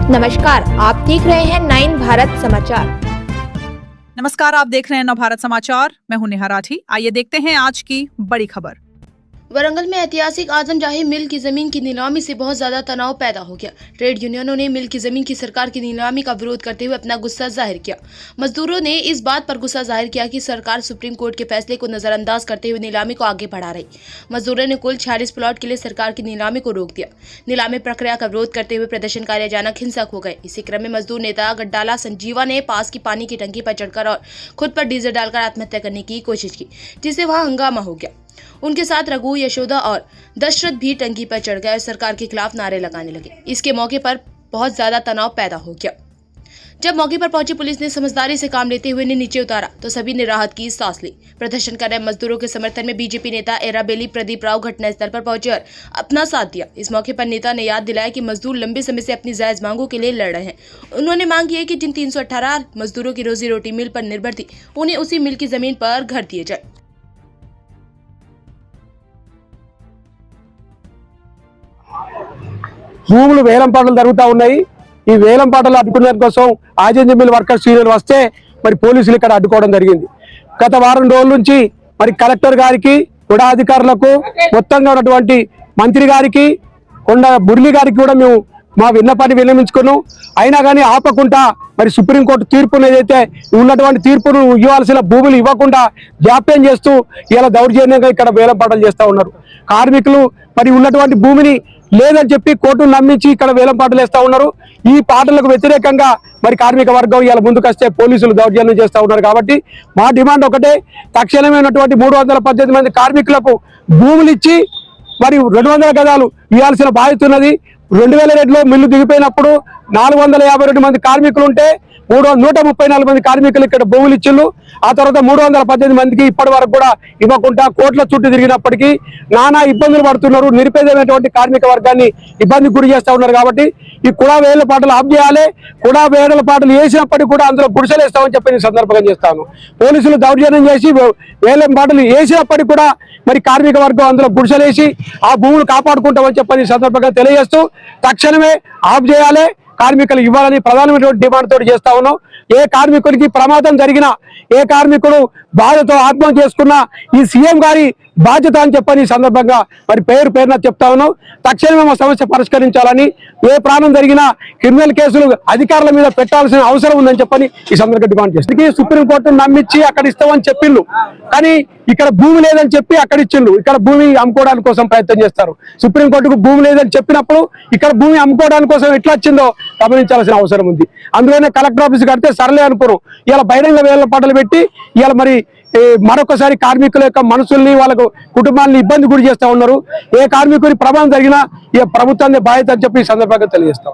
नमस्कार, आप देख रहे हैं 9 भारत समाचार। नमस्कार, आप देख रहे हैं नव भारत समाचार। मैं हूं नेहा राठी। आइए देखते हैं आज की बड़ी खबर। वरंगल में ऐतिहासिक आजम जाही मिल की जमीन की नीलामी से बहुत ज्यादा तनाव पैदा हो गया। ट्रेड यूनियनों ने मिल की जमीन की सरकार की नीलामी का विरोध करते हुए अपना गुस्सा जाहिर किया। मजदूरों ने इस बात पर गुस्सा जाहिर किया कि सरकार सुप्रीम कोर्ट के फैसले को नजरअंदाज करते हुए नीलामी को आगे बढ़ा रही। मजदूरों ने कुल 46 प्लॉट के लिए सरकार की नीलामी को रोक दिया। नीलामी प्रक्रिया का विरोध करते हुए प्रदर्शनकारी अचानक हिंसक हो गए। इसी क्रम में मजदूर नेता गड्डाला संजीवा ने पास की पानी की टंकी पर चढ़कर और खुद पर डीजल डालकर आत्महत्या करने की कोशिश की, जिससे वहां हंगामा हो गया। उनके साथ रघु, यशोदा और दशरथ भी टंकी पर चढ़ गए और सरकार के खिलाफ नारे लगाने लगे। इसके मौके पर बहुत ज्यादा तनाव पैदा हो गया। जब मौके पर पहुंची पुलिस ने समझदारी से काम लेते हुए इन्हें नीचे उतारा तो सभी ने राहत की सांस ली। प्रदर्शन कर रहे मजदूरों के समर्थन में बीजेपी नेता एराबेली प्रदीप राव घटनास्थल पर पहुंचे और अपना साथ दिया। इस मौके पर नेता ने याद दिलाया कि मजदूर लंबे समय से अपनी जायज मांगों के लिए लड़ रहे हैं। उन्होंने मांग की है कि जिन 318 मजदूरों की रोजी रोटी मिल पर निर्भर थी, उन्हें उसी मिल की जमीन पर घर दिए जाए। భూములు వేలంపాటలు జరుగుతూ ఉన్నాయి। ఈ వేలంపాటలు అడ్డుకునే కోసం ఆర్జేఎన్ మిల్ వర్కర్స్ యూనియన్ వస్తే మరి పోలీసులు ఇక్కడ అడ్డుకోవడం జరిగింది। గత వారం రోజుల నుంచి మరి కలెక్టర్ గారికి, కూడా అధికారులకు, మొత్తంగా ఉన్నటువంటి మంత్రి గారికి, కొండ మురళి గారికి కూడా మేము మా విన్నపాన్ని విన్నవించుకున్నాం। అయినా కానీ ఆపకుండా మరి సుప్రీంకోర్టు తీర్పును ఏదైతే ఉన్నటువంటి తీర్పును ఇవ్వాల్సిన భూములు ఇవ్వకుండా జాప్యం చేస్తూ ఇలా దౌర్జన్యంగా ఇక్కడ వేలంపాటలు చేస్తూ ఉన్నారు। కార్మికులు మరి ఉన్నటువంటి భూమిని లేదని చెప్పి కోర్టును నమ్మించి ఇక్కడ వేలంపాటలు వేస్తూ ఉన్నారు। ఈ పాటలకు వ్యతిరేకంగా మరి కార్మిక వర్గం ఇలా ముందుకొస్తే పోలీసులు దౌర్జన్యం చేస్తూ ఉన్నారు। కాబట్టి మా డిమాండ్ ఒకటే, తక్షణమైనటువంటి 318 మంది కార్మికులకు భూములు ఇచ్చి మరి 200 గజాలు ఇవ్వాల్సిన బాధ్యత ఉన్నది। 2002లో మిల్లు దిగిపోయినప్పుడు 452 మంది కార్మికులు ఉంటే 134 మంది కార్మికులు ఇక్కడ భూములు ఇచ్చిళ్ళు। ఆ తర్వాత 318 మందికి ఇప్పటి వరకు కూడా ఇవ్వకుండా కోట్ల చుట్టూ తిరిగినప్పటికీ నానా ఇబ్బందులు పడుతున్నారు। నిరుపేదమైనటువంటి కార్మిక వర్గాన్ని ఇబ్బంది గురి చేస్తూ ఉన్నారు। కాబట్టి ఈ కుడా వేల పాటలు ఆఫ్ చేయాలి। కుడా వేల పాటలు వేసినప్పటికీ కూడా అందులో గుడిసెలు వేస్తామని చెప్పి నేను సందర్భంగా చేస్తాను। పోలీసులు దౌర్జన్యం చేసి వేల పాటలు వేసినప్పటికీ కూడా మరి కార్మిక వర్గం అందులో గుడిసెలు వేసి ఆ భూములు కాపాడుకుంటామని చెప్పని సందర్భంగా తెలియజేస్తూ తక్షణమే ఆఫ్ చేయాలి, కార్మికులు ఇవ్వాలని ప్రధానమైనటువంటి డిమాండ్ తోటి చేస్తా ఉన్నాం। ఏ కార్మికుడికి ప్రమాదం జరిగినా, ఏ కార్మికుడు బాధతో ఆత్మహత్య చేసుకున్నా ఈ సీఎం గారి బాధ్యత అని చెప్పని సందర్భంగా మరి పేరున చెప్తా ఉన్నాం। తక్షణమే మా సమస్య పరిష్కరించాలని, ఏ ప్రాణం జరిగినా క్రిమినల్ కేసులు అధికారుల మీద పెట్టాల్సిన అవసరం ఉందని చెప్పని ఈ సందర్భంగా డిమాండ్ చేస్తుంది। సుప్రీంకోర్టును నమ్మించి అక్కడ ఇస్తామని చెప్పిండు, కానీ ఇక్కడ భూమి లేదని చెప్పి అక్కడ ఇచ్చిండు। ఇక్కడ భూమి అమ్ముకోవడానికి కోసం ప్రయత్నం చేస్తారు। సుప్రీంకోర్టుకు భూమి లేదని చెప్పినప్పుడు ఇక్కడ భూమి అమ్ముకోవడానికి కోసం ఎట్లా వచ్చిందో గమనించాల్సిన అవసరం ఉంది। అందులోనే కలెక్టర్ ఆఫీస్ కడితే సరలే అనుకోరు, ఇలా బహిరంగ వేల పాటలు పెట్టి ఇలా మరి మరొకసారి కార్మికుల యొక్క మనసుల్ని, వాళ్ళకు కుటుంబాన్ని ఇబ్బంది గురి చేస్తూ ఉన్నారు। ఏ కార్మికుడి ప్రమాదం జరిగినా ఇక ప్రభుత్వాన్ని బాధ్యత అని చెప్పి ఈ సందర్భంగా తెలియజేస్తాం।